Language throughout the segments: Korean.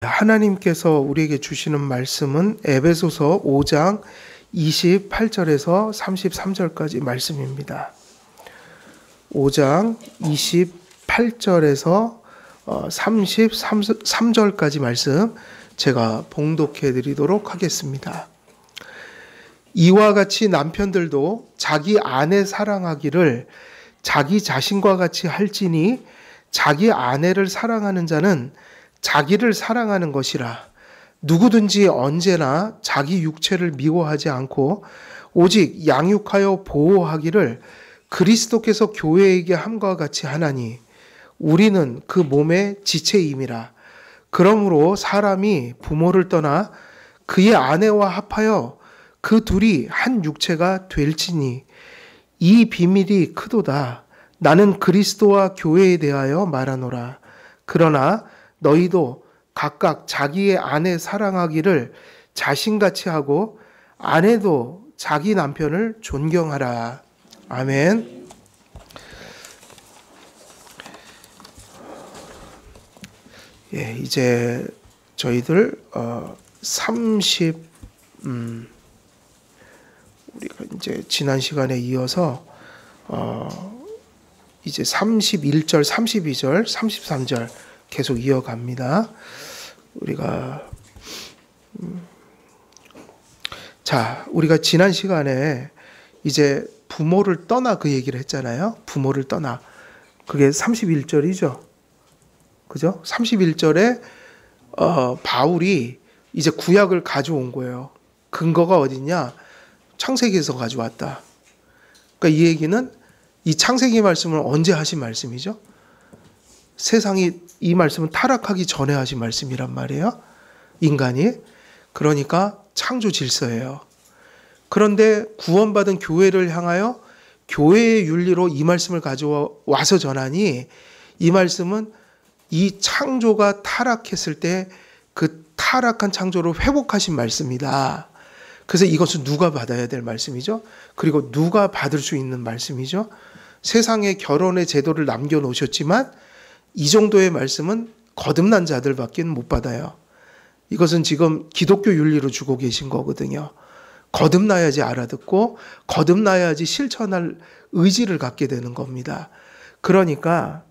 하나님께서 우리에게 주시는 말씀은 에베소서 5장 28절에서 33절까지 말씀입니다. 5장 28절에서 33절까지 말씀 제가 봉독해 드리도록 하겠습니다. 이와 같이 남편들도 자기 아내 사랑하기를 자기 자신과 같이 할지니 자기 아내를 사랑하는 자는 자기를 사랑하는 것이라. 누구든지 언제나 자기 육체를 미워하지 않고 오직 양육하여 보호하기를 그리스도께서 교회에게 함과 같이 하나니 우리는 그 몸의 지체임이라. 그러므로 사람이 부모를 떠나 그의 아내와 합하여 그 둘이 한 육체가 될지니 이 비밀이 크도다. 나는 그리스도와 교회에 대하여 말하노라. 그러나 너희도 각각 자기의 아내 사랑하기를 자신같이 하고 아내도 자기 남편을 존경하라. 아멘. 예, 이제 저희들 우리가 이제 지난 시간에 이어서 이제 31절, 32절, 33절 계속 이어갑니다. 우리가 지난 시간에 이제 부모를 떠나 그 얘기를 했잖아요. 부모를 떠나. 그게 31절이죠. 그죠? 31절에 바울이 이제 구약을 가져온 거예요. 근거가 어디냐? 창세기에서 가져왔다. 그러니까 이 얘기는 이 창세기 말씀을 언제 하신 말씀이죠? 세상이 이 말씀은 타락하기 전에 하신 말씀이란 말이에요. 인간이. 그러니까 창조 질서예요. 그런데 구원받은 교회를 향하여 교회의 윤리로 이 말씀을 가져와서 전하니 이 말씀은 이 창조가 타락했을 때 그 타락한 창조를 회복하신 말씀이다. 그래서 이것은 누가 받아야 될 말씀이죠? 그리고 누가 받을 수 있는 말씀이죠? 세상에 결혼의 제도를 남겨놓으셨지만 이 정도의 말씀은 거듭난 자들밖에 못 받아요. 이것은 지금 기독교 윤리로 주고 계신 거거든요. 거듭나야지 알아듣고 거듭나야지 실천할 의지를 갖게 되는 겁니다. 그러니까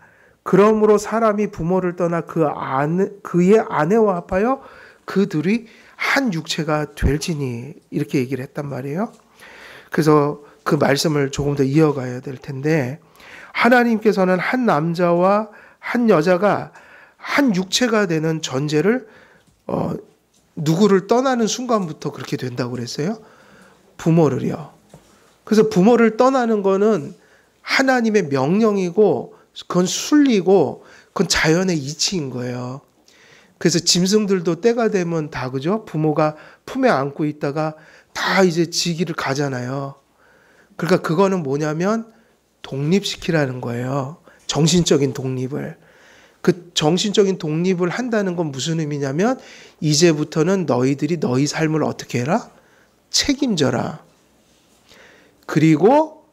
그러므로 사람이 부모를 떠나 그의 아내와 합하여 그 둘이 한 육체가 될지니 이렇게 얘기를 했단 말이에요. 그래서 그 말씀을 조금 더 이어가야 될 텐데 하나님께서는 한 남자와 한 여자가 한 육체가 되는 전제를 누구를 떠나는 순간부터 그렇게 된다고 그랬어요? 부모를요. 그래서 부모를 떠나는 거는 하나님의 명령이고 그건 순리고 그건 자연의 이치인 거예요. 그래서 짐승들도 때가 되면 다 그죠? 부모가 품에 안고 있다가 다 이제 지기를 가잖아요. 그러니까 그거는 뭐냐면 독립시키라는 거예요. 정신적인 독립을. 그 정신적인 독립을 한다는 건 무슨 의미냐면 이제부터는 너희들이 너희 삶을 어떻게 해라? 책임져라. 그리고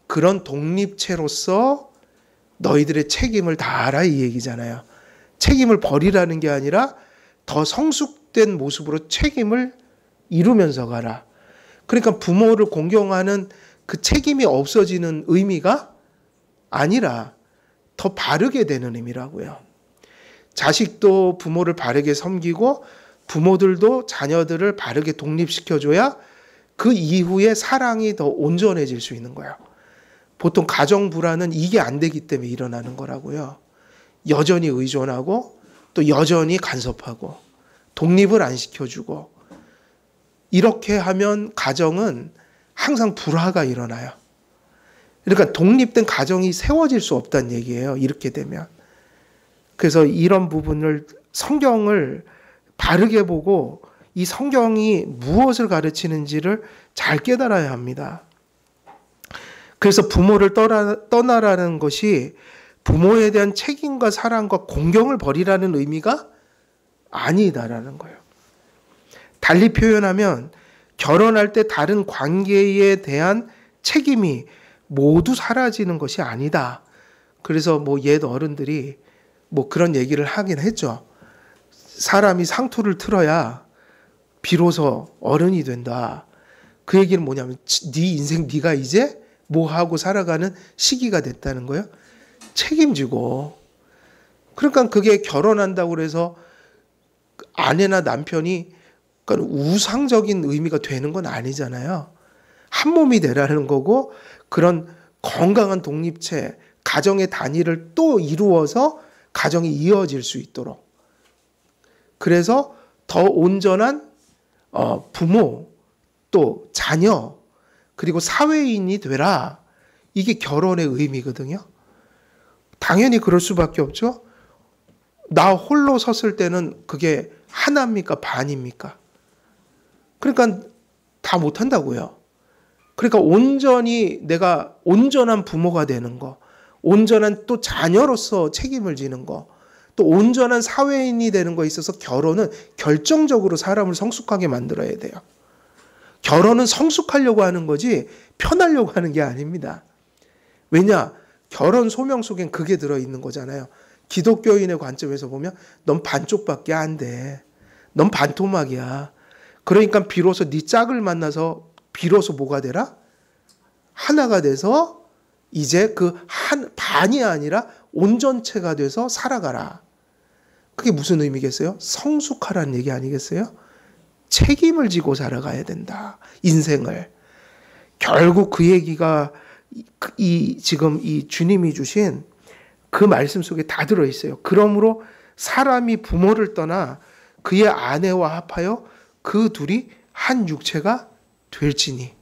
그런 독립체로서 너희들의 책임을 다하라 이 얘기잖아요. 책임을 버리라는 게 아니라 더 성숙된 모습으로 책임을 이루면서 가라. 그러니까 부모를 공경하는 그 책임이 없어지는 의미가 아니라 더 바르게 되는 의미라고요. 자식도 부모를 바르게 섬기고 부모들도 자녀들을 바르게 독립시켜줘야 그 이후에 사랑이 더 온전해질 수 있는 거예요. 보통 가정 불화는 이게 안 되기 때문에 일어나는 거라고요. 여전히 의존하고 또 여전히 간섭하고 독립을 안 시켜주고 이렇게 하면 가정은 항상 불화가 일어나요. 그러니까 독립된 가정이 세워질 수 없다는 얘기예요. 이렇게 되면. 그래서 이런 부분을 성경을 바르게 보고 이 성경이 무엇을 가르치는지를 잘 깨달아야 합니다. 그래서 부모를 떠나라는 것이 부모에 대한 책임과 사랑과 공경을 버리라는 의미가 아니다라는 거예요. 달리 표현하면 결혼할 때 다른 관계에 대한 책임이 모두 사라지는 것이 아니다. 그래서 옛 어른들이 그런 얘기를 하긴 했죠. 사람이 상투를 틀어야 비로소 어른이 된다. 그 얘기는 뭐냐면 네 인생 네가 이제 뭐 하고 살아가는 시기가 됐다는 거예요. 책임지고. 그러니까 그게 결혼한다고 해서 아내나 남편이 그러니까 우상적인 의미가 되는 건 아니잖아요. 한 몸이 되라는 거고 그런 건강한 독립체, 가정의 단위를 또 이루어서 가정이 이어질 수 있도록. 그래서 더 온전한 부모, 또 자녀, 그리고 사회인이 되라. 이게 결혼의 의미거든요. 당연히 그럴 수밖에 없죠. 나 홀로 섰을 때는 그게 하나입니까? 반입니까? 그러니까 다 못한다고요. 그러니까 온전히 내가 온전한 부모가 되는 거, 온전한 또 자녀로서 책임을 지는 거, 또 온전한 사회인이 되는 거에 있어서 결혼은 결정적으로 사람을 성숙하게 만들어야 돼요. 결혼은 성숙하려고 하는 거지 편하려고 하는 게 아닙니다. 왜냐? 결혼 소명 속엔 그게 들어있는 거잖아요. 기독교인의 관점에서 보면 넌 반쪽밖에 안 돼. 넌 반토막이야. 그러니까 비로소 네 짝을 만나서 비로소 뭐가 되라? 하나가 돼서 이제 그 한 반이 아니라 온전체가 돼서 살아가라. 그게 무슨 의미겠어요? 성숙하라는 얘기 아니겠어요? 책임을 지고 살아가야 된다. 인생을. 결국 그 얘기가 지금 이 주님이 주신 그 말씀 속에 다 들어있어요. 그러므로 사람이 부모를 떠나 그의 아내와 합하여 그 둘이 한 육체가 될지니.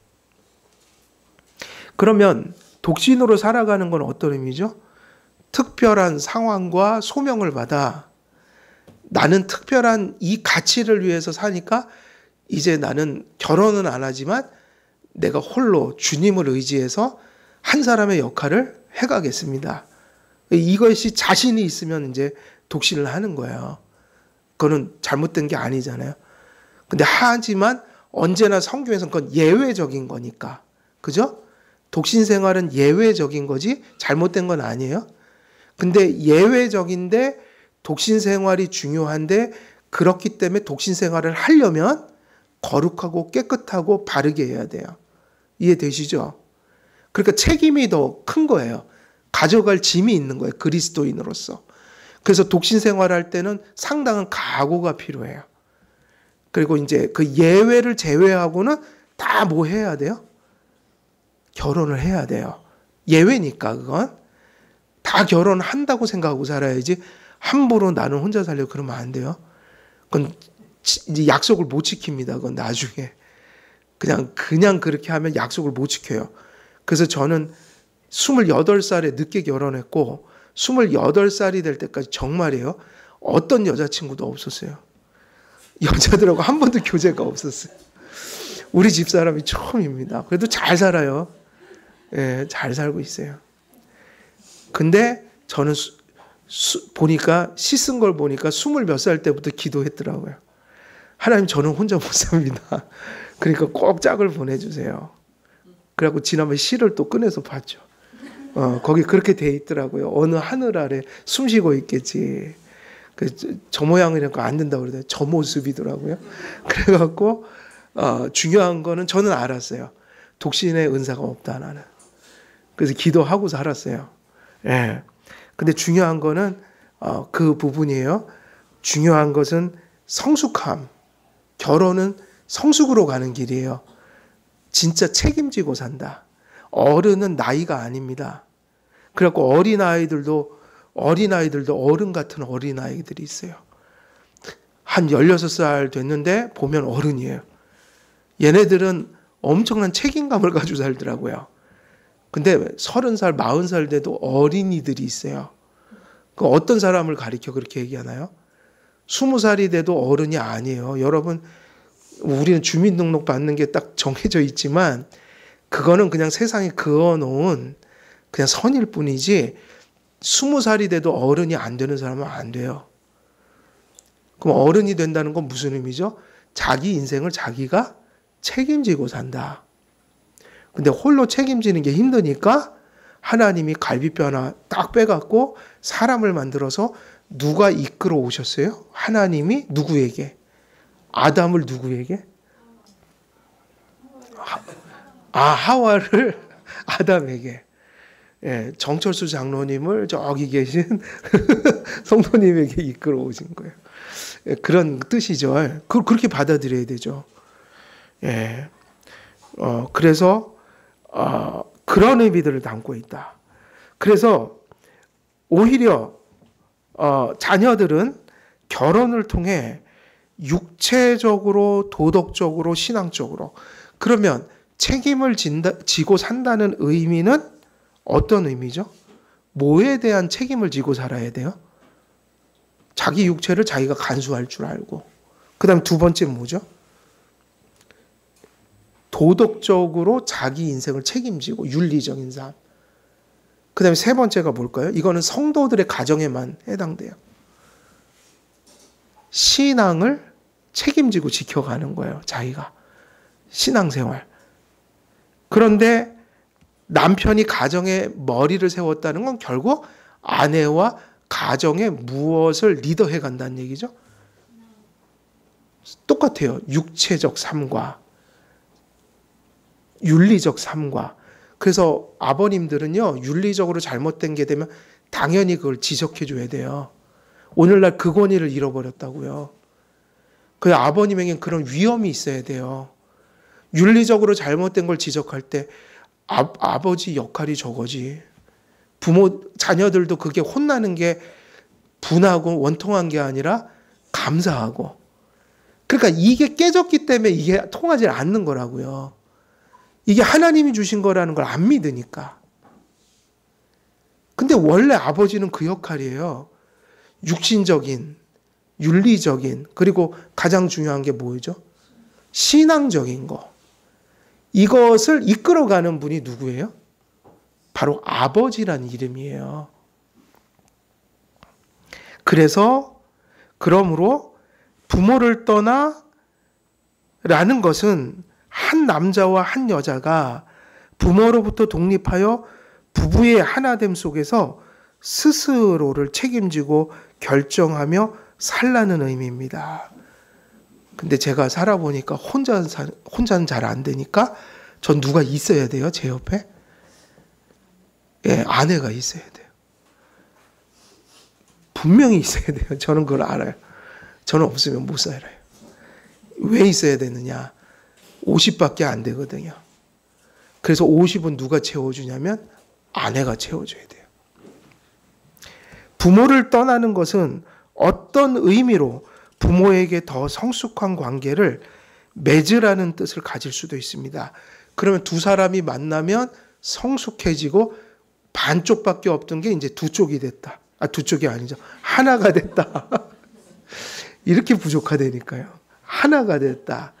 그러면 독신으로 살아가는 건 어떤 의미죠? 특별한 상황과 소명을 받아 나는 특별한 이 가치를 위해서 사니까 이제 나는 결혼은 안 하지만 내가 홀로 주님을 의지해서 한 사람의 역할을 해가겠습니다. 이것이 자신이 있으면 이제 독신을 하는 거예요. 그거는 잘못된 게 아니잖아요. 근데 하지만 언제나 성경에서는 그건 예외적인 거니까. 그죠? 독신 생활은 예외적인 거지 잘못된 건 아니에요. 근데 예외적인데 독신 생활이 중요한데 그렇기 때문에 독신 생활을 하려면 거룩하고 깨끗하고 바르게 해야 돼요. 이해되시죠? 그러니까 책임이 더 큰 거예요. 가져갈 짐이 있는 거예요. 그리스도인으로서. 그래서 독신 생활할 때는 상당한 각오가 필요해요. 그리고 이제 그 예외를 제외하고는 다 뭐 해야 돼요? 결혼을 해야 돼요. 예외니까 그건. 다 결혼한다고 생각하고 살아야지 함부로 나는 혼자 살려고 그러면 안 돼요. 그건 이제 약속을 못 지킵니다. 그건 나중에. 그냥 그렇게 하면 약속을 못 지켜요. 그래서 저는 28살에 늦게 결혼했고 28살이 될 때까지 정말이에요. 어떤 여자친구도 없었어요. 여자들하고 한 번도 교제가 없었어요. 우리 집사람이 처음입니다. 그래도 잘 살아요. 예, 잘 살고 있어요. 근데 저는 보니까 씻은 걸 보니까 20몇 살 때부터 기도했더라고요. 하나님 저는 혼자 못 삽니다. 그러니까 꼭 짝을 보내주세요. 그래갖고 지난번에 시를 또 꺼내서 봤죠. 거기 그렇게 돼 있더라고요. 어느 하늘 아래 숨 쉬고 있겠지. 저 모양이니까 안 된다고 그러더니 저 모습이더라고요. 그래갖고 중요한 거는 저는 알았어요. 독신의 은사가 없다 나는. 그래서 기도하고 살았어요. 예. 근데 중요한 거는 그 부분이에요. 중요한 것은 성숙함. 결혼은 성숙으로 가는 길이에요. 진짜 책임지고 산다. 어른은 나이가 아닙니다. 그래갖고 어린아이들도 어른 같은 어린아이들이 있어요. 한 16살 됐는데 보면 어른이에요. 얘네들은 엄청난 책임감을 가지고 살더라고요. 근데 30살, 40살 돼도 어린이들이 있어요. 그 어떤 사람을 가리켜 그렇게 얘기하나요? 20살이 돼도 어른이 아니에요. 여러분, 우리는 주민등록 받는 게 딱 정해져 있지만 그거는 그냥 세상에 그어놓은 그냥 선일 뿐이지 20살이 돼도 어른이 안 되는 사람은 안 돼요. 그럼 어른이 된다는 건 무슨 의미죠? 자기 인생을 자기가 책임지고 산다. 근데 홀로 책임지는 게 힘드니까 하나님이 갈비뼈 하나 딱 빼갖고 사람을 만들어서 누가 이끌어 오셨어요? 하나님이 누구에게? 아담을 누구에게? 하와를 아담에게. 예, 정철수 장로님을 저기 계신 성도님에게 이끌어 오신 거예요. 예, 그런 뜻이죠. 그렇게 받아들여야 되죠. 예, 그래서 그런 의미들을 담고 있다. 그래서 오히려 자녀들은 결혼을 통해 육체적으로, 도덕적으로, 신앙적으로, 그러면 책임을 지고 산다는 의미는 어떤 의미죠? 뭐에 대한 책임을 지고 살아야 돼요? 자기 육체를 자기가 간수할 줄 알고. 그 다음 두 번째 뭐죠? 도덕적으로 자기 인생을 책임지고 윤리적인 삶. 그 다음에 세 번째가 뭘까요? 이거는 성도들의 가정에만 해당돼요. 신앙을 책임지고 지켜가는 거예요. 자기가. 신앙생활. 그런데 남편이 가정에 머리를 세웠다는 건 결국 아내와 가정에 무엇을 리더해 간다는 얘기죠. 똑같아요. 육체적 삶과 윤리적 삶과. 그래서 아버님들은요, 윤리적으로 잘못된 게 되면 당연히 그걸 지적해 줘야 돼요. 오늘날 그 권위를 잃어버렸다고요. 그 아버님에겐 그런 위험이 있어야 돼요. 윤리적으로 잘못된 걸 지적할 때 아버지 역할이 저거지. 자녀들도 그게 혼나는 게 분하고 원통한 게 아니라 감사하고. 그러니까 이게 깨졌기 때문에 이게 통하지 않는 거라고요. 이게 하나님이 주신 거라는 걸 안 믿으니까. 근데 원래 아버지는 그 역할이에요. 육신적인, 윤리적인, 그리고 가장 중요한 게 뭐죠? 신앙적인 거. 이것을 이끌어가는 분이 누구예요? 바로 아버지라는 이름이에요. 그러므로 부모를 떠나 라는 것은 한 남자와 한 여자가 부모로부터 독립하여 부부의 하나됨 속에서 스스로를 책임지고 결정하며 살라는 의미입니다. 근데 제가 살아보니까 혼자는 잘 안 되니까 전 누가 있어야 돼요, 제 옆에? 예, 아내가 있어야 돼요. 분명히 있어야 돼요. 저는 그걸 알아요. 저는 없으면 못 살아요. 왜 있어야 되느냐? 50밖에 안 되거든요. 그래서 50은 누가 채워주냐면 아내가 채워줘야 돼요. 부모를 떠나는 것은 어떤 의미로 부모에게 더 성숙한 관계를 맺으라는 뜻을 가질 수도 있습니다. 그러면 두 사람이 만나면 성숙해지고 반쪽밖에 없던 게 이제 두 쪽이 됐다. 두 쪽이 아니죠. 하나가 됐다. 이렇게 부족하다니까요. 하나가 됐다.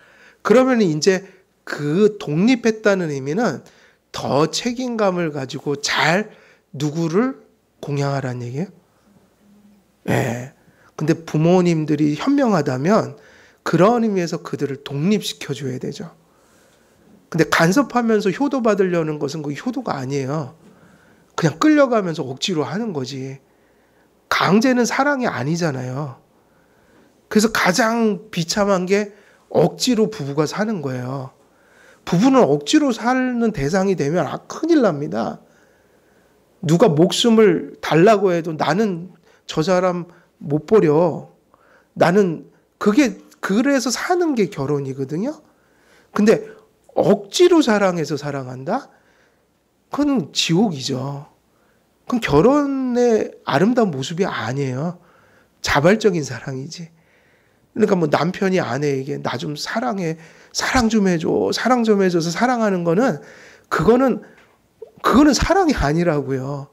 그러면 이제 그 독립했다는 의미는 더 책임감을 가지고 잘 누구를 공양하라는 얘기예요. 네. 근데 부모님들이 현명하다면 그런 의미에서 그들을 독립시켜줘야 되죠. 근데 간섭하면서 효도받으려는 것은 그 효도가 아니에요. 그냥 끌려가면서 억지로 하는 거지. 강제는 사랑이 아니잖아요. 그래서 가장 비참한 게 억지로 부부가 사는 거예요. 부부는 억지로 사는 대상이 되면 큰일 납니다. 누가 목숨을 달라고 해도 나는 저 사람 못 버려. 나는 그래서 사는 게 결혼이거든요. 근데 억지로 사랑해서 사랑한다? 그건 지옥이죠. 그건 결혼의 아름다운 모습이 아니에요. 자발적인 사랑이지. 그러니까 뭐 남편이 아내에게 나 좀 사랑해, 사랑 좀 해줘, 사랑 좀 해줘서 사랑하는 거는 그거는 사랑이 아니라고요.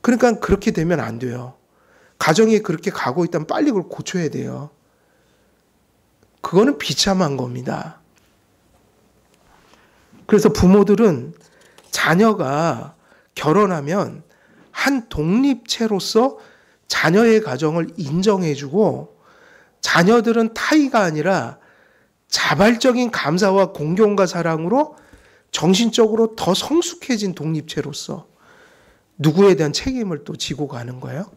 그러니까 그렇게 되면 안 돼요. 가정이 그렇게 가고 있다면 빨리 그걸 고쳐야 돼요. 그거는 비참한 겁니다. 그래서 부모들은 자녀가 결혼하면 한 독립체로서 자녀의 가정을 인정해주고 자녀들은 타의가 아니라 자발적인 감사와 공경과 사랑으로 정신적으로 더 성숙해진 독립체로서 누구에 대한 책임을 또 지고 가는 거예요.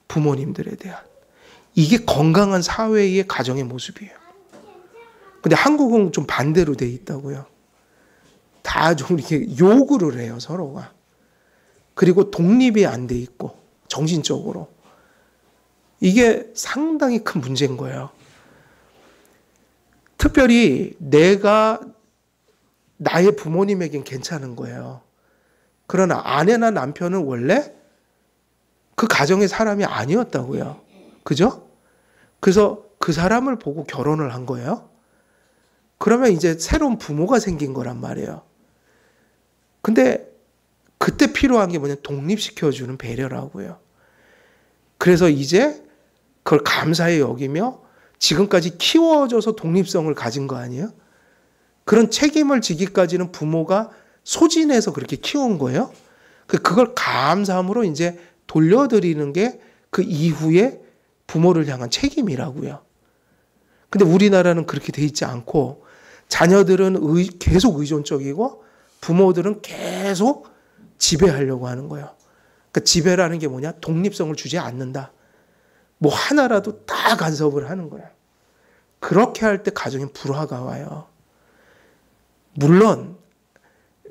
부모님들에 대한. 이게 건강한 사회의 가정의 모습이에요. 근데 한국은 좀 반대로 돼 있다고요. 다 좀 이렇게 요구를 해요, 서로가. 그리고 독립이 안 돼 있고, 정신적으로. 이게 상당히 큰 문제인 거예요. 특별히 내가 나의 부모님에겐 괜찮은 거예요. 그러나 아내나 남편은 원래 그 가정의 사람이 아니었다고요. 그죠? 그래서 그 사람을 보고 결혼을 한 거예요. 그러면 이제 새로운 부모가 생긴 거란 말이에요. 근데 그때 필요한 게 뭐냐? 독립시켜주는 배려라고요. 그래서 이제 그걸 감사히 여기며 지금까지 키워줘서 독립성을 가진 거 아니에요? 그런 책임을 지기까지는 부모가 소진해서 그렇게 키운 거예요. 그걸 감사함으로 이제 돌려드리는 게 그 이후에 부모를 향한 책임이라고요. 근데 우리나라는 그렇게 돼 있지 않고 자녀들은 계속 의존적이고 부모들은 계속 지배하려고 하는 거예요. 그러니까 지배라는 게 뭐냐? 독립성을 주지 않는다. 뭐 하나라도 다 간섭을 하는 거야. 그렇게 할 때 가정에 불화가 와요. 물론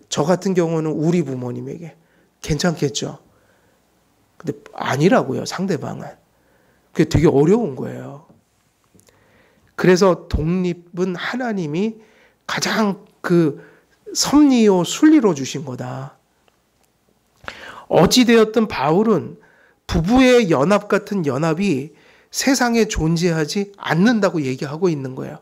저 같은 경우는 우리 부모님에게 괜찮겠죠. 근데 아니라고요, 상대방은. 그게 되게 어려운 거예요. 그래서 독립은 하나님이 가장 그 섭리요 순리로 주신 거다. 어찌되었든 바울은 부부의 연합 같은 연합이 세상에 존재하지 않는다고 얘기하고 있는 거예요.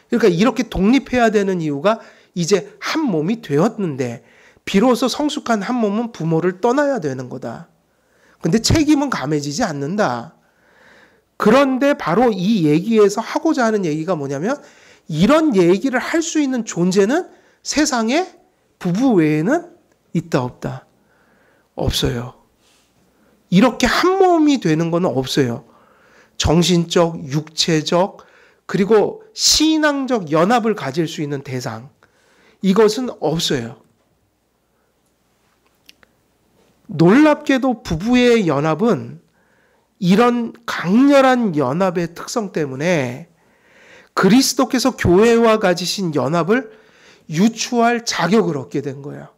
그러니까 이렇게 독립해야 되는 이유가 이제 한 몸이 되었는데 비로소 성숙한 한 몸은 부모를 떠나야 되는 거다. 근데 책임은 감해지지 않는다. 그런데 바로 이 얘기에서 하고자 하는 얘기가 뭐냐면 이런 얘기를 할 수 있는 존재는 세상에 부부 외에는 있다 없다? 없어요. 이렇게 한 몸이 되는 건 없어요. 정신적, 육체적, 그리고 신앙적 연합을 가질 수 있는 대상. 이것은 없어요. 놀랍게도 부부의 연합은 이런 강렬한 연합의 특성 때문에 그리스도께서 교회와 가지신 연합을 유추할 자격을 얻게 된 거예요.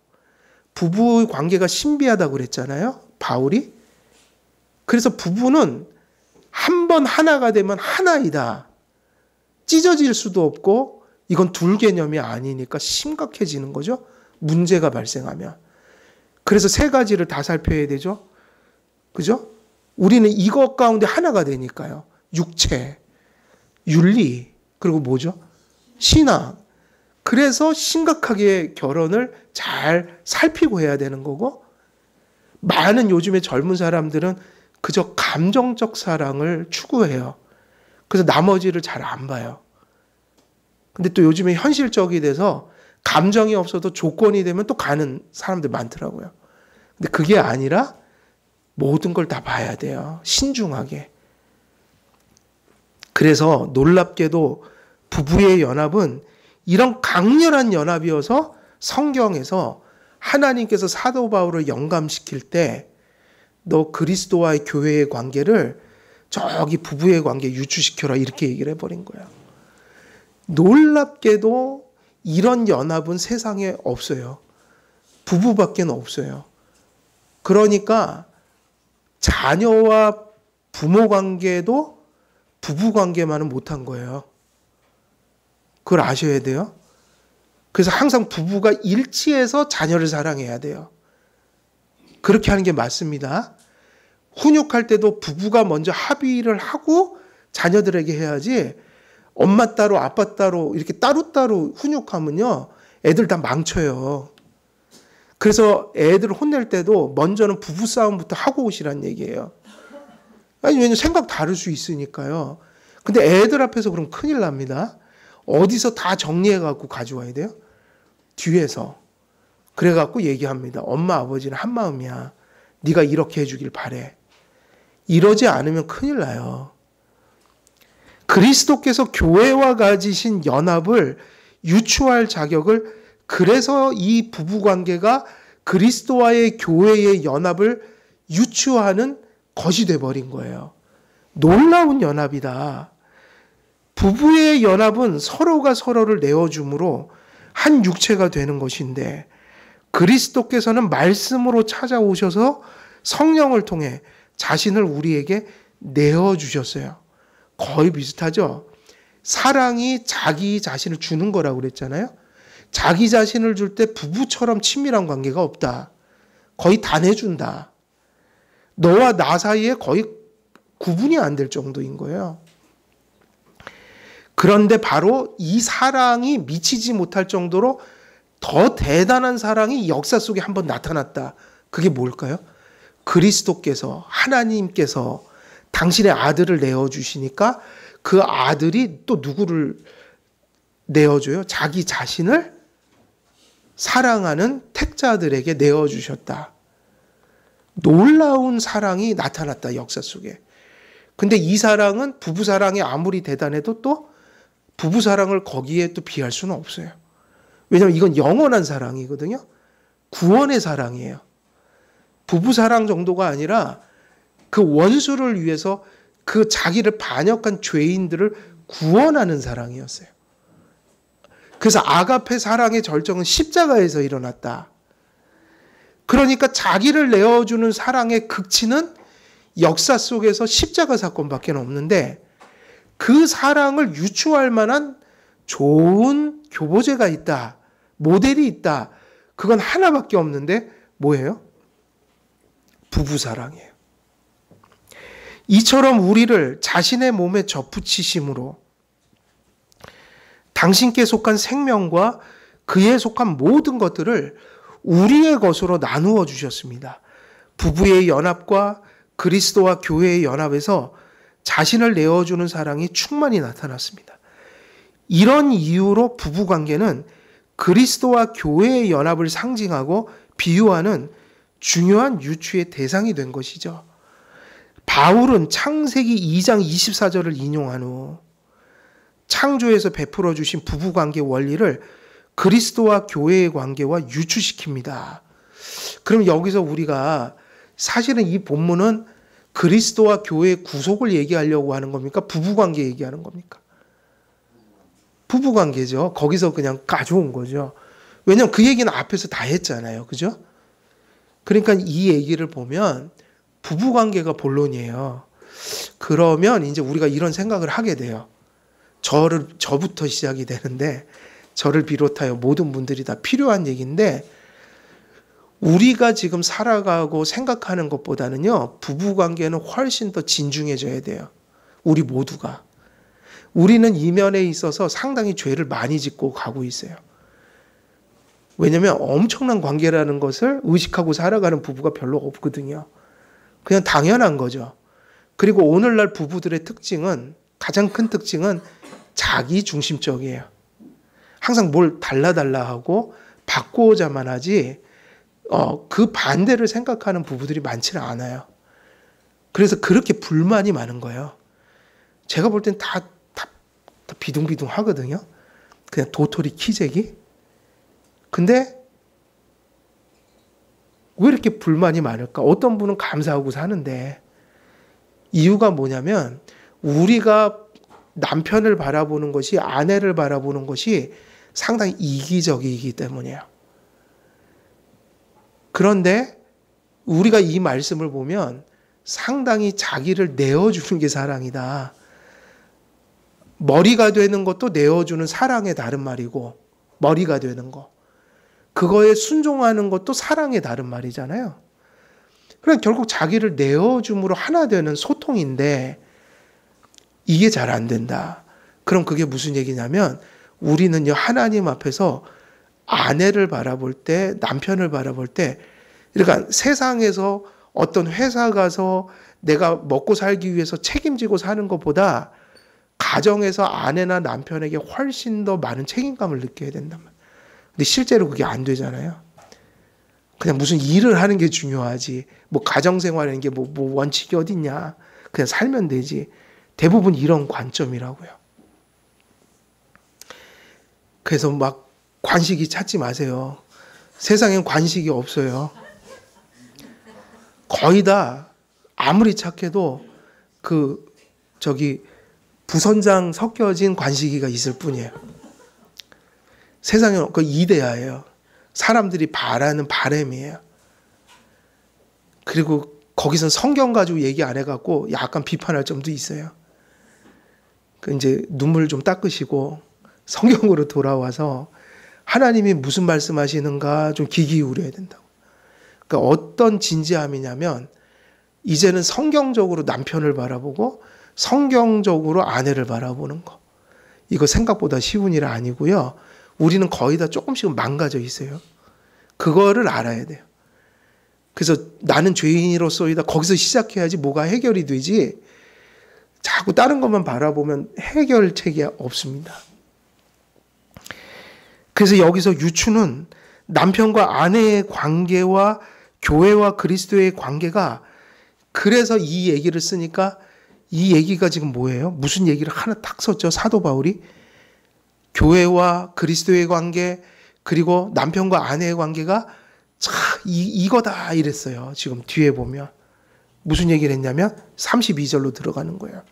부부의 관계가 신비하다고 그랬잖아요, 바울이. 그래서 부부는 한 번 하나가 되면 하나이다. 찢어질 수도 없고 이건 둘 개념이 아니니까 심각해지는 거죠. 문제가 발생하면. 그래서 세 가지를 다 살펴야 되죠. 그죠? 우리는 이것 가운데 하나가 되니까요. 육체, 윤리, 그리고 뭐죠? 신앙. 그래서 심각하게 결혼을 잘 살피고 해야 되는 거고, 많은 요즘의 젊은 사람들은 그저 감정적 사랑을 추구해요. 그래서 나머지를 잘 안 봐요. 근데 또 요즘에 현실적이 돼서 감정이 없어도 조건이 되면 또 가는 사람들 많더라고요. 근데 그게 아니라 모든 걸 다 봐야 돼요. 신중하게. 그래서 놀랍게도 부부의 연합은 이런 강렬한 연합이어서 성경에서 하나님께서 사도 바울을 영감시킬 때 너 그리스도와의 교회의 관계를 저기 부부의 관계 유추시켜라 이렇게 얘기를 해버린 거예요. 놀랍게도 이런 연합은 세상에 없어요. 부부밖에 없어요. 그러니까 자녀와 부모 관계도 부부 관계만은 못한 거예요. 그걸 아셔야 돼요. 그래서 항상 부부가 일치해서 자녀를 사랑해야 돼요. 그렇게 하는 게 맞습니다. 훈육할 때도 부부가 먼저 합의를 하고 자녀들에게 해야지 엄마 따로 아빠 따로 이렇게 따로따로 훈육하면요 애들 다 망쳐요. 그래서 애들 혼낼 때도 먼저는 부부싸움부터 하고 오시란 얘기예요. 아니, 왜냐면 생각 다를 수 있으니까요. 근데 애들 앞에서 그럼 큰일 납니다. 어디서 다 정리해갖고 가져와야 돼요? 뒤에서. 그래갖고 얘기합니다. 엄마 아버지는 한 마음이야. 네가 이렇게 해주길 바래. 이러지 않으면 큰일 나요. 그리스도께서 교회와 가지신 연합을 유추할 자격을, 그래서 이 부부관계가 그리스도와의 교회의 연합을 유추하는 것이 돼버린 거예요. 놀라운 연합이다. 부부의 연합은 서로가 서로를 내어줌으로 한 육체가 되는 것인데 그리스도께서는 말씀으로 찾아오셔서 성령을 통해 자신을 우리에게 내어주셨어요. 거의 비슷하죠? 사랑이 자기 자신을 주는 거라고 그랬잖아요. 자기 자신을 줄 때 부부처럼 친밀한 관계가 없다. 거의 다 내준다. 너와 나 사이에 거의 구분이 안 될 정도인 거예요. 그런데 바로 이 사랑이 미치지 못할 정도로 더 대단한 사랑이 역사 속에 한번 나타났다. 그게 뭘까요? 그리스도께서, 하나님께서 당신의 아들을 내어주시니까 그 아들이 또 누구를 내어줘요? 자기 자신을 사랑하는 택자들에게 내어주셨다. 놀라운 사랑이 나타났다, 역사 속에. 근데 이 사랑은 부부사랑이 아무리 대단해도 또 부부사랑을 거기에 또 비할 수는 없어요. 왜냐하면 이건 영원한 사랑이거든요. 구원의 사랑이에요. 부부사랑 정도가 아니라 그 원수를 위해서 그 자기를 반역한 죄인들을 구원하는 사랑이었어요. 그래서 아가페 사랑의 절정은 십자가에서 일어났다. 그러니까 자기를 내어주는 사랑의 극치는 역사 속에서 십자가 사건밖에 없는데 그 사랑을 유추할 만한 좋은 교보제가 있다. 모델이 있다. 그건 하나밖에 없는데 뭐예요? 부부사랑이에요. 이처럼 우리를 자신의 몸에 접붙이심으로 당신께 속한 생명과 그에 속한 모든 것들을 우리의 것으로 나누어 주셨습니다. 부부의 연합과 그리스도와 교회의 연합에서 자신을 내어주는 사랑이 충만히 나타났습니다. 이런 이유로 부부관계는 그리스도와 교회의 연합을 상징하고 비유하는 중요한 유추의 대상이 된 것이죠. 바울은 창세기 2장 24절을 인용한 후 창조에서 베풀어 주신 부부관계 원리를 그리스도와 교회의 관계와 유추시킵니다. 그럼 여기서 우리가 사실은 이 본문은 그리스도와 교회의 구속을 얘기하려고 하는 겁니까? 부부관계 얘기하는 겁니까? 부부관계죠. 거기서 그냥 가져온 거죠. 왜냐하면 그 얘기는 앞에서 다 했잖아요. 그죠? 그러니까 이 얘기를 보면 부부관계가 본론이에요. 그러면 이제 우리가 이런 생각을 하게 돼요. 저부터 시작이 되는데 저를 비롯하여 모든 분들이 다 필요한 얘기인데 우리가 지금 살아가고 생각하는 것보다는요. 부부관계는 훨씬 더 진중해져야 돼요. 우리 모두가. 우리는 이면에 있어서 상당히 죄를 많이 짓고 가고 있어요. 왜냐하면 엄청난 관계라는 것을 의식하고 살아가는 부부가 별로 없거든요. 그냥 당연한 거죠. 그리고 오늘날 부부들의 특징은 가장 큰 특징은 자기 중심적이에요. 항상 뭘 달라 하고 바꾸자만 하지 그 반대를 생각하는 부부들이 많지는 않아요. 그래서 그렇게 불만이 많은 거예요. 제가 볼 땐 다 비둥비둥 하거든요. 그냥 도토리 키재기. 근데 왜 이렇게 불만이 많을까? 어떤 분은 감사하고 사는데 이유가 뭐냐면 우리가 남편을 바라보는 것이 아내를 바라보는 것이 상당히 이기적이기 때문이에요. 그런데 우리가 이 말씀을 보면 상당히 자기를 내어주는 게 사랑이다. 머리가 되는 것도 내어주는 사랑의 다른 말이고 머리가 되는 거. 그거에 순종하는 것도 사랑의 다른 말이잖아요. 그러니까 결국 자기를 내어줌으로 하나 되는 소통인데 이게 잘 안 된다. 그럼 그게 무슨 얘기냐면 우리는요 하나님 앞에서 아내를 바라볼 때 남편을 바라볼 때 그러니까 세상에서 어떤 회사 가서 내가 먹고 살기 위해서 책임지고 사는 것보다 가정에서 아내나 남편에게 훨씬 더 많은 책임감을 느껴야 된단 말이에요. 근데 실제로 그게 안 되잖아요. 그냥 무슨 일을 하는 게 중요하지. 뭐 가정생활하는 게 뭐 원칙이 어딨냐. 그냥 살면 되지. 대부분 이런 관점이라고요. 그래서 막 관식이 찾지 마세요. 세상엔 관식이 없어요. 거의 다 아무리 착해도 부선장 섞여진 관식이가 있을 뿐이에요. 세상에 그 이데아예요. 사람들이 바라는 바램이에요. 그리고 거기선 성경 가지고 얘기 안 해갖고 약간 비판할 점도 있어요. 이제 눈물 좀 닦으시고 성경으로 돌아와서 하나님이 무슨 말씀하시는가 좀 귀 기울여야 된다고. 그러니까 어떤 진지함이냐면 이제는 성경적으로 남편을 바라보고 성경적으로 아내를 바라보는 거. 이거 생각보다 쉬운 일 아니고요. 우리는 거의 다 조금씩은 망가져 있어요. 그거를 알아야 돼요. 그래서 나는 죄인으로서이다. 거기서 시작해야지 뭐가 해결이 되지. 자꾸 다른 것만 바라보면 해결책이 없습니다. 그래서 여기서 유추는 남편과 아내의 관계와 교회와 그리스도의 관계가, 그래서 이 얘기를 쓰니까 이 얘기가 지금 뭐예요? 무슨 얘기를 하나 딱 썼죠? 사도 바울이 교회와 그리스도의 관계, 그리고 남편과 아내의 관계가 이거다 이랬어요. 지금 뒤에 보면 무슨 얘기를 했냐면 32절로 들어가는 거예요.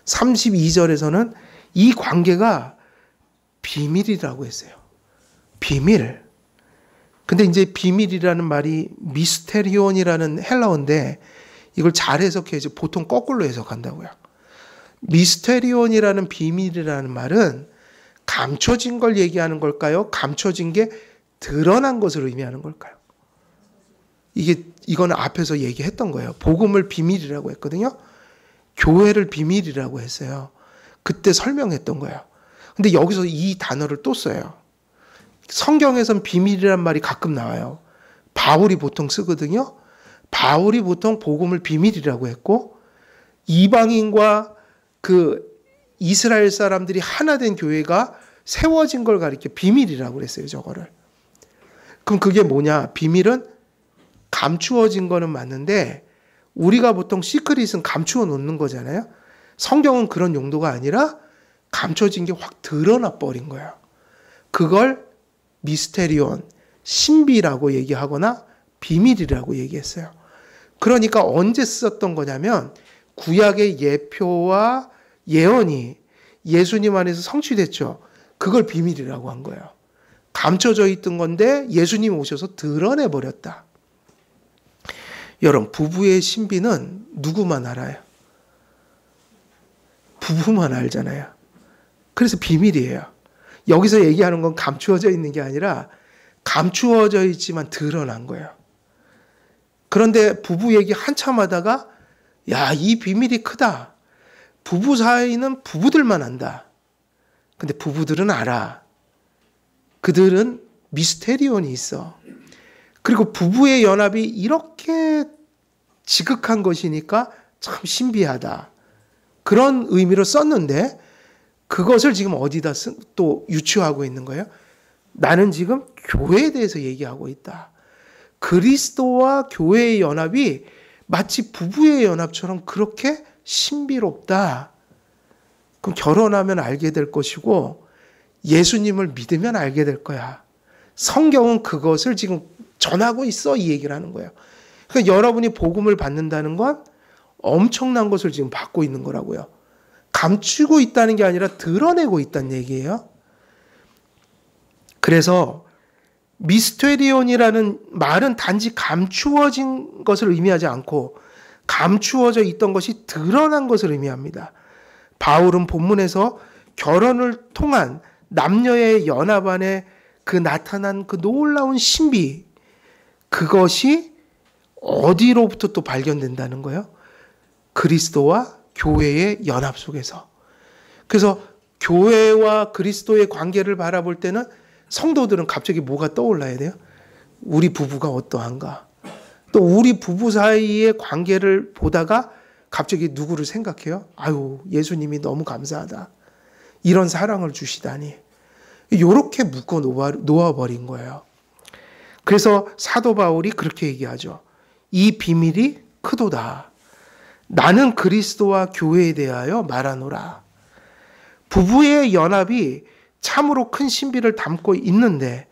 32절에서는 이 관계가 비밀이라고 했어요. 비밀. 근데 이제 비밀이라는 말이 미스테리온이라는 헬라어인데 이걸 잘 해석해야지 보통 거꾸로 해석한다고요. 미스테리온이라는 비밀이라는 말은 감춰진 걸 얘기하는 걸까요? 감춰진 게 드러난 것을 의미하는 걸까요? 이거는 앞에서 얘기했던 거예요. 복음을 비밀이라고 했거든요. 교회를 비밀이라고 했어요. 그때 설명했던 거예요. 근데 여기서 이 단어를 또 써요. 성경에선 비밀이란 말이 가끔 나와요. 바울이 보통 쓰거든요. 바울이 보통 복음을 비밀이라고 했고, 이방인과 이스라엘 사람들이 하나 된 교회가 세워진 걸 가리켜 비밀이라고 그랬어요. 저거를. 그럼 그게 뭐냐? 비밀은 감추어진 거는 맞는데 우리가 보통 시크릿은 감추어 놓는 거잖아요. 성경은 그런 용도가 아니라 감춰진 게 확 드러나 버린 거예요. 그걸 미스테리온, 신비라고 얘기하거나 비밀이라고 얘기했어요. 그러니까 언제 썼던 거냐면 구약의 예표와 예언이 예수님 안에서 성취됐죠. 그걸 비밀이라고 한 거예요. 감춰져 있던 건데 예수님이 오셔서 드러내버렸다. 여러분, 부부의 신비는 누구만 알아요? 부부만 알잖아요. 그래서 비밀이에요. 여기서 얘기하는 건 감추어져 있는 게 아니라 감추어져 있지만 드러난 거예요. 그런데 부부 얘기 한참 하다가 야, 이 비밀이 크다. 부부 사이는 부부들만 안다. 근데 부부들은 알아. 그들은 미스테리온이 있어. 그리고 부부의 연합이 이렇게 지극한 것이니까 참 신비하다. 그런 의미로 썼는데 그것을 지금 어디다 또 유추하고 있는 거예요? 나는 지금 교회에 대해서 얘기하고 있다. 그리스도와 교회의 연합이 마치 부부의 연합처럼 그렇게 신비롭다. 그럼 결혼하면 알게 될 것이고 예수님을 믿으면 알게 될 거야. 성경은 그것을 지금 전하고 있어, 이 얘기를 하는 거예요. 그러니까 여러분이 복음을 받는다는 건 엄청난 것을 지금 받고 있는 거라고요. 감추고 있다는 게 아니라 드러내고 있다는 얘기예요. 그래서 미스테리온이라는 말은 단지 감추어진 것을 의미하지 않고 감추어져 있던 것이 드러난 것을 의미합니다. 바울은 본문에서 결혼을 통한 남녀의 연합 안에 나타난 그 놀라운 신비, 그것이 어디로부터 또 발견된다는 거예요? 그리스도와 교회의 연합 속에서. 그래서 교회와 그리스도의 관계를 바라볼 때는 성도들은 갑자기 뭐가 떠올라야 돼요? 우리 부부가 어떠한가? 또 우리 부부 사이의 관계를 보다가 갑자기 누구를 생각해요? 아유, 예수님이 너무 감사하다. 이런 사랑을 주시다니. 이렇게 묶어 놓아버린 거예요. 그래서 사도 바울이 그렇게 얘기하죠. 이 비밀이 크도다. 나는 그리스도와 교회에 대하여 말하노라. 부부의 연합이 참으로 큰 신비를 담고 있는데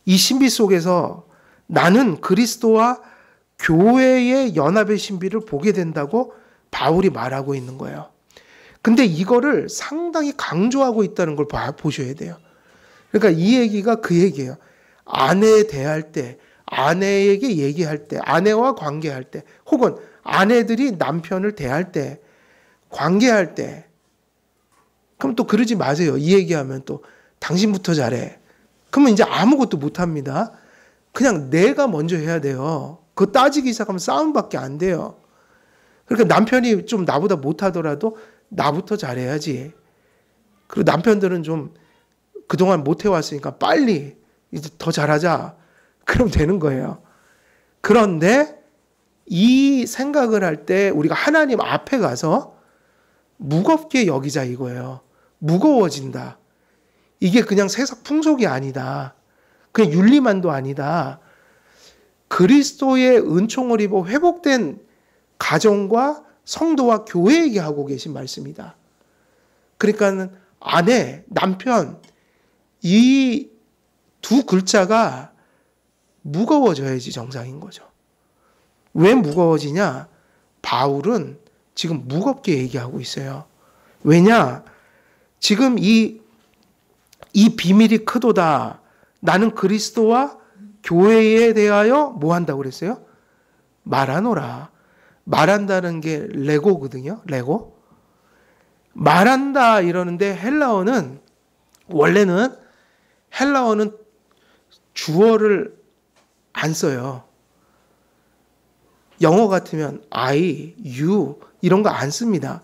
이 신비 속에서 나는 그리스도와 교회의 연합의 신비를 보게 된다고 바울이 말하고 있는 거예요. 근데 이거를 상당히 강조하고 있다는 걸 보셔야 돼요. 그러니까 이 얘기가 그 얘기예요. 아내에 대할 때, 아내에게 얘기할 때, 아내와 관계할 때, 혹은 아내들이 남편을 대할 때, 관계할 때, 그럼 또 그러지 마세요. 이 얘기하면 또 당신부터 잘해. 그러면 이제 아무것도 못합니다. 그냥 내가 먼저 해야 돼요. 그거 따지기 시작하면 싸움밖에 안 돼요. 그러니까 남편이 좀 나보다 못하더라도 나부터 잘해야지. 그리고 남편들은 좀 그동안 못해왔으니까 빨리 이제 더 잘하자. 그럼 되는 거예요. 그런데 이 생각을 할 때 우리가 하나님 앞에 가서 무겁게 여기자 이거예요. 무거워진다. 이게 그냥 세상 풍속이 아니다. 그냥 윤리만도 아니다. 그리스도의 은총을 입어 회복된 가정과 성도와 교회에게 하고 계신 말씀이다. 그러니까 아내, 남편 이 두 글자가 무거워져야지 정상인 거죠. 왜 무거워지냐? 바울은 지금 무겁게 얘기하고 있어요. 왜냐? 지금 이 비밀이 크도다. 나는 그리스도와 교회에 대하여 뭐 한다고 그랬어요? 말하노라. 말한다는 게 레고거든요. 레고. 말한다 이러는데 원래는 헬라어는 주어를 안 써요. 영어 같으면 I, you 이런 거 안 씁니다.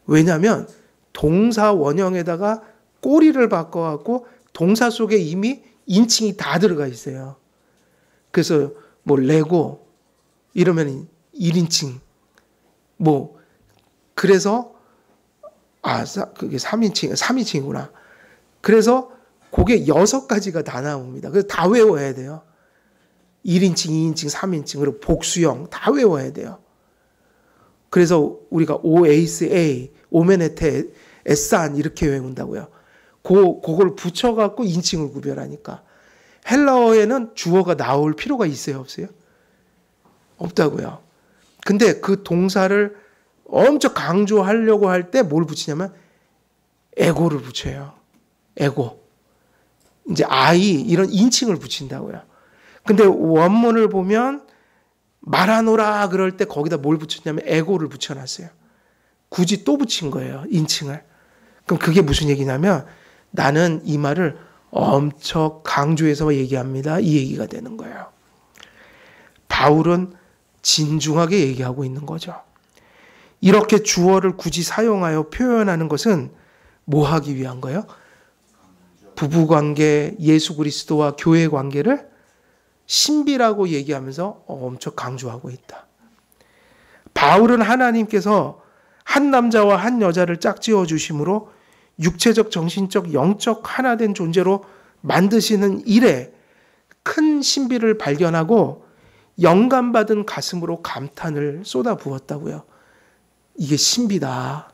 왜냐하면 동사 원형에다가 꼬리를 바꿔갖고 동사 속에 이미 인칭이 다 들어가 있어요. 그래서 뭐 레고 이러면 1인칭 그래서 그게 3인칭이구나. 그래서 그게 6가지가 다 나옵니다. 그래서 다 외워야 돼요. 1인칭, 2인칭, 3인칭, 그리고 복수형 다 외워야 돼요. 그래서 우리가 OASA, 오메네테, 에산 이렇게 외운다고요. 그걸 붙여갖고 인칭을 구별하니까. 헬라어에는 주어가 나올 필요가 있어요, 없어요? 없다고요. 근데 그 동사를 엄청 강조하려고 할 때 뭘 붙이냐면 에고를 붙여요. 에고. 이제 I 이런 인칭을 붙인다고요. 근데 원문을 보면 말하노라 그럴 때 거기다 뭘 붙였냐면 에고를 붙여놨어요. 굳이 또 붙인 거예요. 인칭을. 그럼 그게 무슨 얘기냐면 나는 이 말을 엄청 강조해서 얘기합니다. 이 얘기가 되는 거예요. 바울은 진중하게 얘기하고 있는 거죠. 이렇게 주어를 굳이 사용하여 표현하는 것은 뭐 하기 위한 거예요? 부부관계, 예수 그리스도와 교회 관계를 신비라고 얘기하면서 엄청 강조하고 있다. 바울은 하나님께서 한 남자와 한 여자를 짝지어 주심으로 육체적, 정신적, 영적 하나 된 존재로 만드시는 일에 큰 신비를 발견하고 영감받은 가슴으로 감탄을 쏟아부었다고요. 이게 신비다.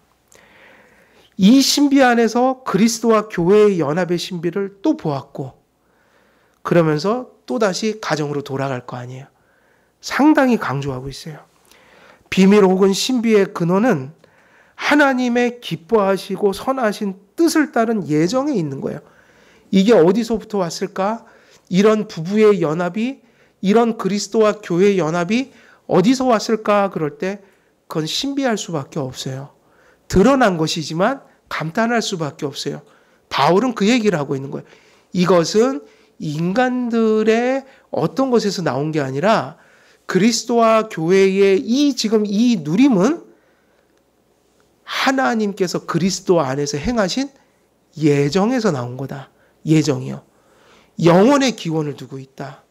이 신비 안에서 그리스도와 교회의 연합의 신비를 또 보았고 그러면서 또다시 가정으로 돌아갈 거 아니에요. 상당히 강조하고 있어요. 비밀 혹은 신비의 근원은 하나님의 기뻐하시고 선하신 뜻을 따른 예정에 있는 거예요. 이게 어디서부터 왔을까? 이런 부부의 연합이, 이런 그리스도와 교회의 연합이 어디서 왔을까? 그럴 때 그건 신비할 수밖에 없어요. 드러난 것이지만 감탄할 수밖에 없어요. 바울은 그 얘기를 하고 있는 거예요. 이것은 인간들의 어떤 것에서 나온 게 아니라 그리스도와 교회의 지금 이 누림은 하나님께서 그리스도 안에서 행하신 예정에서 나온 거다. 예정이요. 영원의 기원을 두고 있다.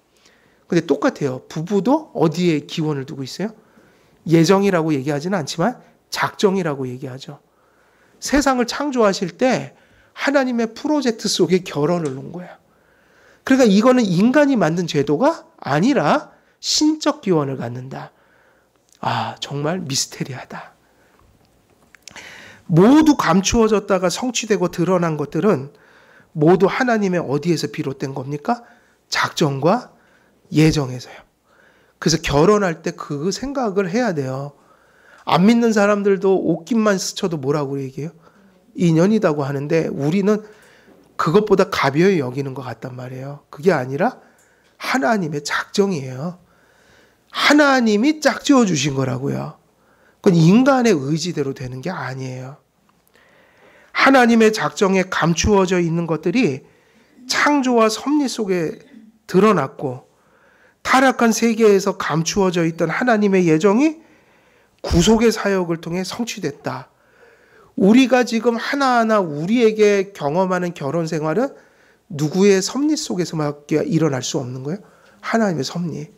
근데 똑같아요. 부부도 어디에 기원을 두고 있어요? 예정이라고 얘기하지는 않지만 작정이라고 얘기하죠. 세상을 창조하실 때 하나님의 프로젝트 속에 결혼을 놓은 거야. 그러니까 이거는 인간이 만든 제도가 아니라 신적 기원을 갖는다. 정말 미스테리하다. 모두 감추어졌다가 성취되고 드러난 것들은 모두 하나님의 어디에서 비롯된 겁니까? 작정과 예정에서요. 그래서 결혼할 때 그 생각을 해야 돼요. 안 믿는 사람들도 옷깃만 스쳐도 뭐라고 얘기해요? 인연이라고 하는데 우리는 그것보다 가벼이 여기는 것 같단 말이에요. 그게 아니라 하나님의 작정이에요. 하나님이 짝지어 주신 거라고요. 그건 인간의 의지대로 되는 게 아니에요. 하나님의 작정에 감추어져 있는 것들이 창조와 섭리 속에 드러났고 타락한 세계에서 감추어져 있던 하나님의 예정이 구속의 사역을 통해 성취됐다. 우리가 지금 하나하나 우리에게 경험하는 결혼 생활은 누구의 섭리 속에서밖에 일어날 수 없는 거예요? 하나님의 섭리.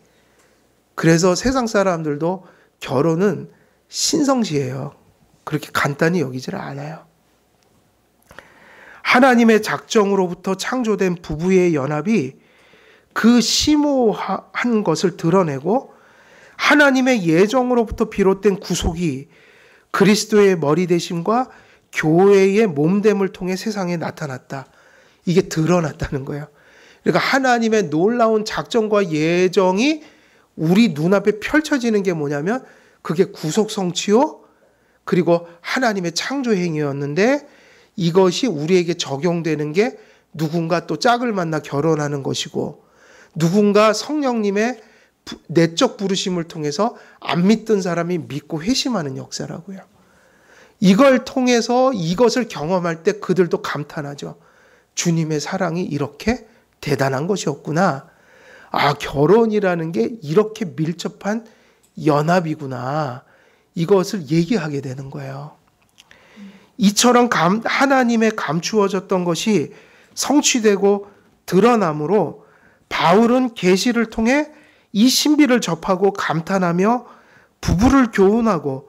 그래서 세상 사람들도 결혼은 신성시해요. 그렇게 간단히 여기질 않아요. 하나님의 작정으로부터 창조된 부부의 연합이 그 심오한 것을 드러내고 하나님의 예정으로부터 비롯된 구속이 그리스도의 머리 되심과 교회의 몸됨을 통해 세상에 나타났다. 이게 드러났다는 거예요. 그러니까 하나님의 놀라운 작정과 예정이 우리 눈앞에 펼쳐지는 게 뭐냐면 그게 구속 성취요. 그리고 하나님의 창조 행위였는데 이것이 우리에게 적용되는 게 누군가 또 짝을 만나 결혼하는 것이고 누군가 성령님의 내적 부르심을 통해서 안 믿던 사람이 믿고 회심하는 역사라고요. 이걸 통해서 이것을 경험할 때 그들도 감탄하죠. 주님의 사랑이 이렇게 대단한 것이었구나. 아, 결혼이라는 게 이렇게 밀접한 연합이구나. 이것을 얘기하게 되는 거예요. 이처럼 하나님의 감추어졌던 것이 성취되고 드러나므로 바울은 계시를 통해 이 신비를 접하고 감탄하며 부부를 교훈하고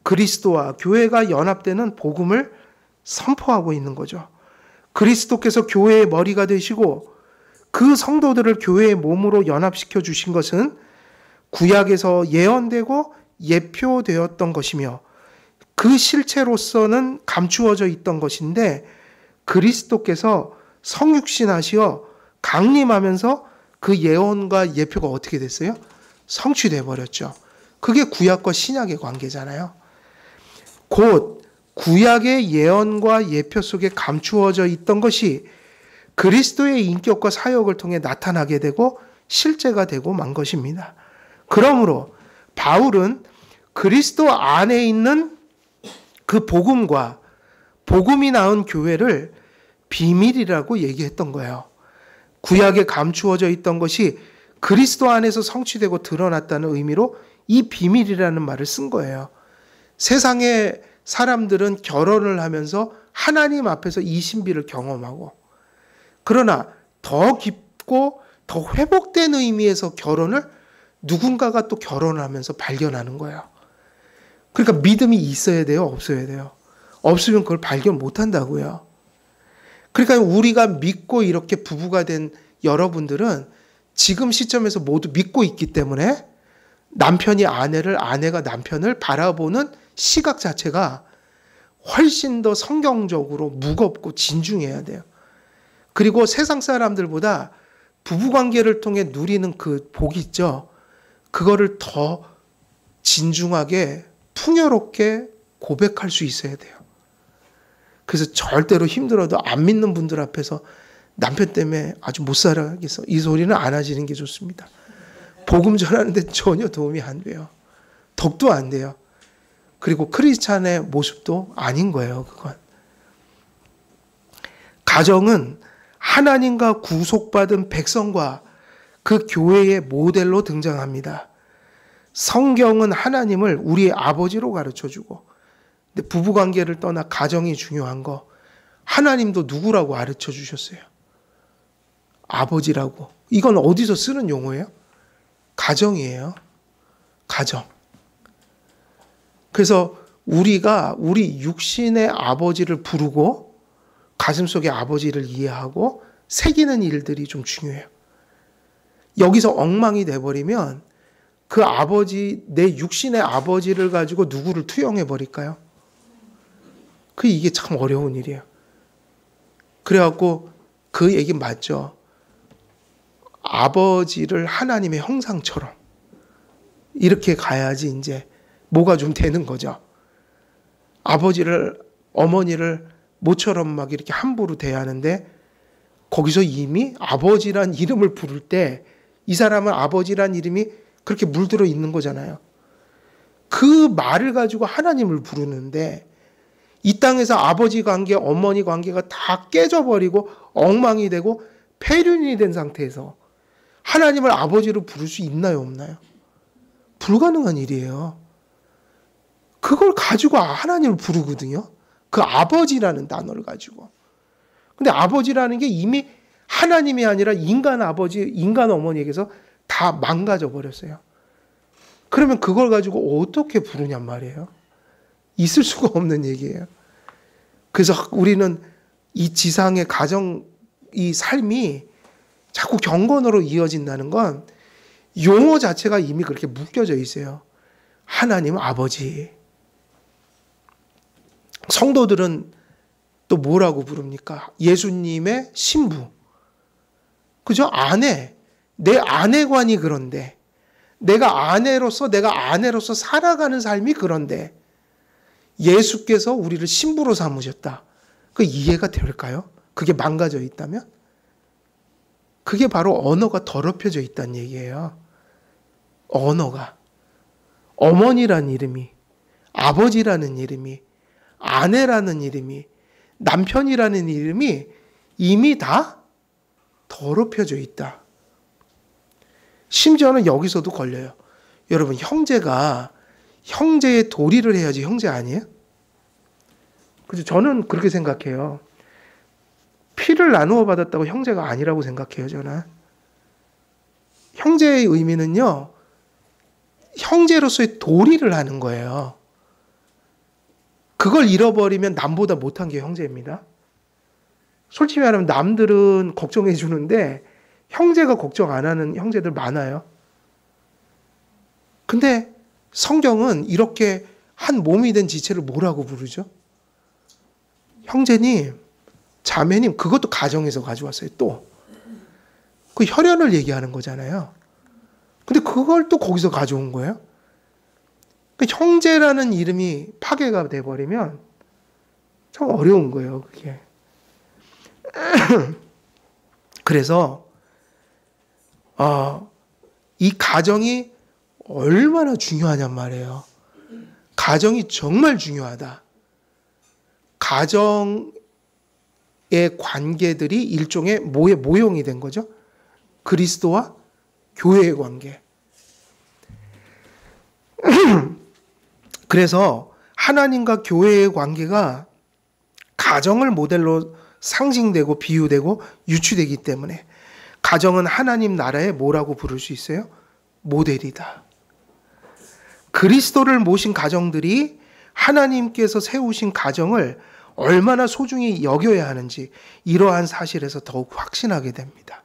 그리스도와 교회가 연합되는 복음을 선포하고 있는 거죠. 그리스도께서 교회의 머리가 되시고 그 성도들을 교회의 몸으로 연합시켜 주신 것은 구약에서 예언되고 예표되었던 것이며 그 실체로서는 감추어져 있던 것인데 그리스도께서 성육신하시어 강림하면서 그 예언과 예표가 어떻게 됐어요? 성취돼 버렸죠. 그게 구약과 신약의 관계잖아요. 곧 구약의 예언과 예표 속에 감추어져 있던 것이 그리스도의 인격과 사역을 통해 나타나게 되고 실제가 되고 만 것입니다. 그러므로 바울은 그리스도 안에 있는 그 복음과 복음이 낳은 교회를 비밀이라고 얘기했던 거예요. 구약에 감추어져 있던 것이 그리스도 안에서 성취되고 드러났다는 의미로 이 비밀이라는 말을 쓴 거예요. 세상의 사람들은 결혼을 하면서 하나님 앞에서 이 신비를 경험하고 그러나 더 깊고 더 회복된 의미에서 결혼을 누군가가 또 결혼을 하면서 발견하는 거예요. 그러니까 믿음이 있어야 돼요? 없어야 돼요? 없으면 그걸 발견 못 한다고요. 그러니까 우리가 믿고 이렇게 부부가 된 여러분들은 지금 시점에서 모두 믿고 있기 때문에 남편이 아내를, 아내가 남편을 바라보는 시각 자체가 훨씬 더 성경적으로 무겁고 진중해야 돼요. 그리고 세상 사람들보다 부부관계를 통해 누리는 그 복이 있죠. 그거를 더 진중하게 풍요롭게 고백할 수 있어야 돼요. 그래서 절대로 힘들어도 안 믿는 분들 앞에서 남편 때문에 아주 못 살아가겠어. 이 소리는 안 하시는 게 좋습니다. 복음 전하는데 전혀 도움이 안 돼요. 덕도 안 돼요. 그리고 크리스찬의 모습도 아닌 거예요. 그건. 가정은 하나님과 구속받은 백성과 그 교회의 모델로 등장합니다. 성경은 하나님을 우리의 아버지로 가르쳐주고 근데 부부관계를 떠나 가정이 중요한 거 하나님도 누구라고 가르쳐 주셨어요? 아버지라고. 이건 어디서 쓰는 용어예요? 가정이에요. 가정. 그래서 우리가 우리 육신의 아버지를 부르고 가슴속의 아버지를 이해하고 새기는 일들이 좀 중요해요. 여기서 엉망이 돼버리면 그 아버지, 내 육신의 아버지를 가지고 누구를 투영해 버릴까요? 이게 참 어려운 일이에요. 그래갖고 그 얘기 맞죠. 아버지를 하나님의 형상처럼 이렇게 가야지 이제 뭐가 좀 되는 거죠. 아버지를, 어머니를 모처럼 막 이렇게 함부로 대하는데 거기서 이미 아버지란 이름을 부를 때 이 사람은 아버지란 이름이 그렇게 물들어 있는 거잖아요. 그 말을 가지고 하나님을 부르는데 이 땅에서 아버지 관계, 어머니 관계가 다 깨져버리고 엉망이 되고 폐륜이 된 상태에서 하나님을 아버지로 부를 수 있나요, 없나요? 불가능한 일이에요. 그걸 가지고 하나님을 부르거든요. 그 아버지라는 단어를 가지고. 근데 아버지라는 게 이미 하나님이 아니라 인간 아버지, 인간 어머니에게서 다 망가져 버렸어요. 그러면 그걸 가지고 어떻게 부르냔 말이에요. 있을 수가 없는 얘기예요. 그래서 우리는 이 지상의 가정, 이 삶이 자꾸 경건으로 이어진다는 건 용어 자체가 이미 그렇게 묶여져 있어요. 하나님 아버지. 성도들은 또 뭐라고 부릅니까? 예수님의 신부. 그죠? 아내. 내 아내관이 그런데. 내가 아내로서 살아가는 삶이 그런데 예수께서 우리를 신부로 삼으셨다. 그 이해가 될까요? 그게 망가져 있다면? 그게 바로 언어가 더럽혀져 있다는 얘기예요. 언어가. 어머니라는 이름이, 아버지라는 이름이, 아내라는 이름이, 남편이라는 이름이 이미 다 더럽혀져 있다. 심지어는 여기서도 걸려요. 여러분, 형제가 형제의 도리를 해야지 형제 아니에요? 그죠? 저는 그렇게 생각해요. 피를 나누어 받았다고 형제가 아니라고 생각해요, 저는. 형제의 의미는요, 형제로서의 도리를 하는 거예요. 그걸 잃어버리면 남보다 못한 게 형제입니다. 솔직히 말하면 남들은 걱정해 주는데 형제가 걱정 안 하는 형제들 많아요. 근데 성경은 이렇게 한 몸이 된 지체를 뭐라고 부르죠? 형제님, 자매님, 그것도 가정에서 가져왔어요, 또. 그 혈연을 얘기하는 거잖아요. 근데 그걸 또 거기서 가져온 거예요. 그러니까 형제라는 이름이 파괴가 돼버리면 참 어려운 거예요, 그게. 그래서 이 가정이 얼마나 중요하냔 말이에요. 가정이 정말 중요하다. 가정의 관계들이 일종의 뭐의 모형이 된 거죠? 그리스도와 교회의 관계. 그래서 하나님과 교회의 관계가 가정을 모델로 상징되고 비유되고 유추되기 때문에 가정은 하나님 나라의 뭐라고 부를 수 있어요? 모델이다. 그리스도를 모신 가정들이 하나님께서 세우신 가정을 얼마나 소중히 여겨야 하는지 이러한 사실에서 더욱 확신하게 됩니다.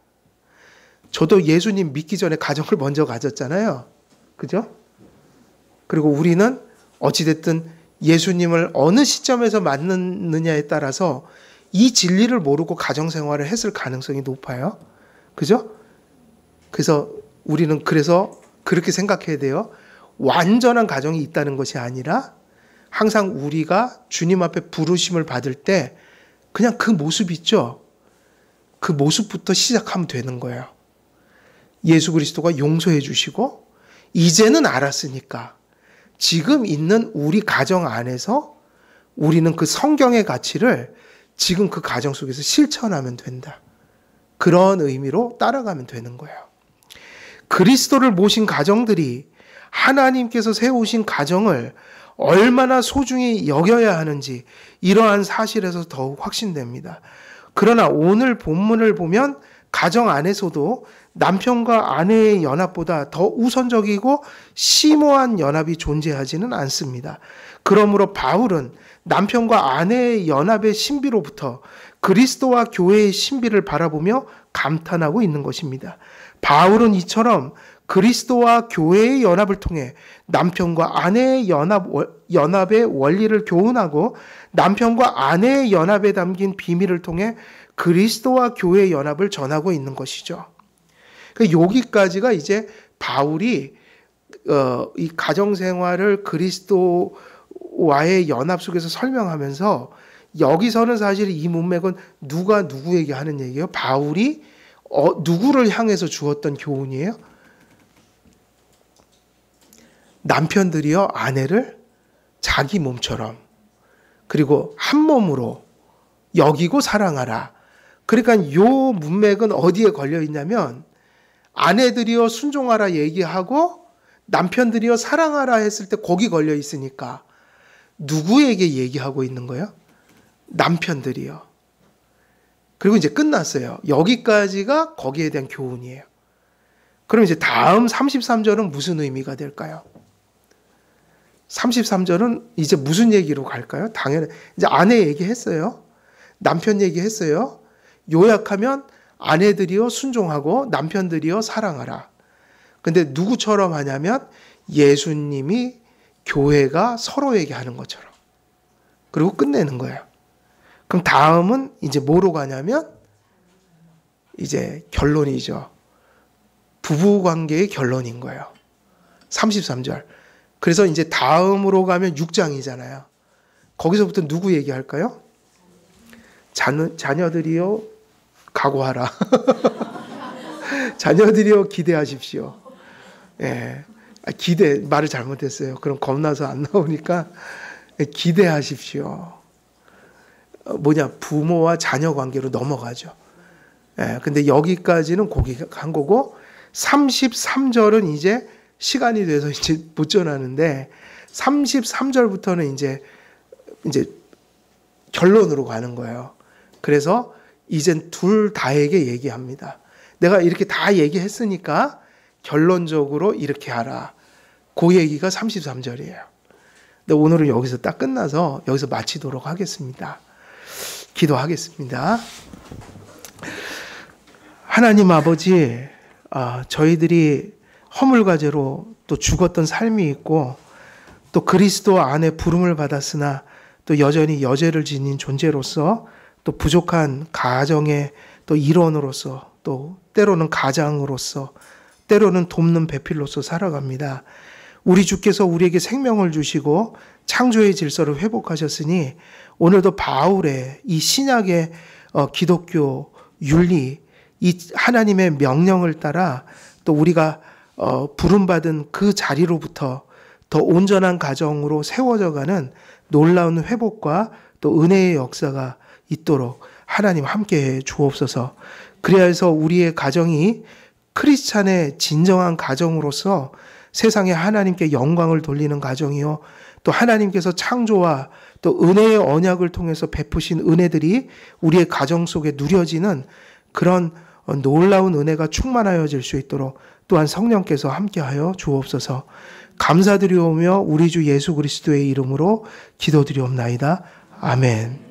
저도 예수님 믿기 전에 가정을 먼저 가졌잖아요. 그죠? 그리고 우리는 어찌됐든 예수님을 어느 시점에서 만났느냐에 따라서 이 진리를 모르고 가정생활을 했을 가능성이 높아요. 그죠? 그래서 우리는 그렇게 생각해야 돼요. 완전한 가정이 있다는 것이 아니라 항상 우리가 주님 앞에 부르심을 받을 때 그냥 그 모습 있죠? 그 모습부터 시작하면 되는 거예요. 예수 그리스도가 용서해 주시고 이제는 알았으니까 지금 있는 우리 가정 안에서 우리는 그 성경의 가치를 지금 그 가정 속에서 실천하면 된다. 그런 의미로 따라가면 되는 거예요. 그리스도를 모신 가정들이 하나님께서 세우신 가정을 얼마나 소중히 여겨야 하는지 이러한 사실에서 더욱 확신됩니다. 그러나 오늘 본문을 보면 가정 안에서도 남편과 아내의 연합보다 더 우선적이고 심오한 연합이 존재하지는 않습니다. 그러므로 바울은 남편과 아내의 연합의 신비로부터 그리스도와 교회의 신비를 바라보며 감탄하고 있는 것입니다. 바울은 이처럼 그리스도와 교회의 연합을 통해 남편과 아내의 연합의 원리를 교훈하고 남편과 아내의 연합에 담긴 비밀을 통해 그리스도와 교회의 연합을 전하고 있는 것이죠. 여기까지가 이제 바울이 이 가정생활을 그리스도와의 연합 속에서 설명하면서 여기서는 사실 이 문맥은 누가 누구에게 하는 얘기예요? 바울이 누구를 향해서 주었던 교훈이에요? 남편들이여 아내를 자기 몸처럼 그리고 한 몸으로 여기고 사랑하라. 그러니까 요 문맥은 어디에 걸려 있냐면 아내들이여 순종하라 얘기하고 남편들이여 사랑하라 했을 때 거기 걸려 있으니까 누구에게 얘기하고 있는 거예요? 남편들이요. 그리고 이제 끝났어요. 여기까지가 거기에 대한 교훈이에요. 그럼 이제 다음 33절은 무슨 의미가 될까요? 33절은 이제 무슨 얘기로 갈까요? 당연히 이제 아내 얘기했어요. 남편 얘기했어요. 요약하면 아내들이여 순종하고 남편들이여 사랑하라. 근데 누구처럼 하냐면 예수님이 교회가 서로에게 하는 것처럼. 그리고 끝내는 거예요. 그럼 다음은 이제 뭐로 가냐면 이제 결론이죠. 부부관계의 결론인 거예요. 33절. 그래서 이제 다음으로 가면 6장이잖아요. 거기서부터 누구 얘기할까요? 자녀들이요 각오하라. 자녀들이요 기대하십시오. 예. 기대 말을 잘못했어요. 그럼 겁나서 안 나오니까 기대하십시오. 뭐냐 부모와 자녀 관계로 넘어가죠. 예. 근데 여기까지는 거기 간 거고 33절은 이제 시간이 돼서 이제 못 전하는데 33절부터는 이제 결론으로 가는 거예요. 그래서 이젠 둘 다에게 얘기합니다. 내가 이렇게 다 얘기했으니까 결론적으로 이렇게 하라. 그 얘기가 33절이에요. 근데 오늘은 여기서 딱 끝나서 여기서 마치도록 하겠습니다. 기도하겠습니다. 하나님 아버지, 저희들이 허물과제로 또 죽었던 삶이 있고 또 그리스도 안에 부름을 받았으나 또 여전히 여죄를 지닌 존재로서 또 부족한 가정의 또 일원으로서 또 때로는 가장으로서 때로는 돕는 배필로서 살아갑니다. 우리 주께서 우리에게 생명을 주시고 창조의 질서를 회복하셨으니 오늘도 바울의 이 신약의 기독교 윤리, 이 하나님의 명령을 따라 또 우리가 부름받은 그 자리로부터 더 온전한 가정으로 세워져가는 놀라운 회복과 또 은혜의 역사가 있도록 하나님 함께해 주옵소서. 그래야 해서 우리의 가정이 크리스찬의 진정한 가정으로서 세상에 하나님께 영광을 돌리는 가정이요 또 하나님께서 창조와 또 은혜의 언약을 통해서 베푸신 은혜들이 우리의 가정 속에 누려지는 그런 놀라운 은혜가 충만하여질 수 있도록 또한 성령께서 함께하여 주옵소서. 감사드리오며 우리 주 예수 그리스도의 이름으로 기도드리옵나이다. 아멘.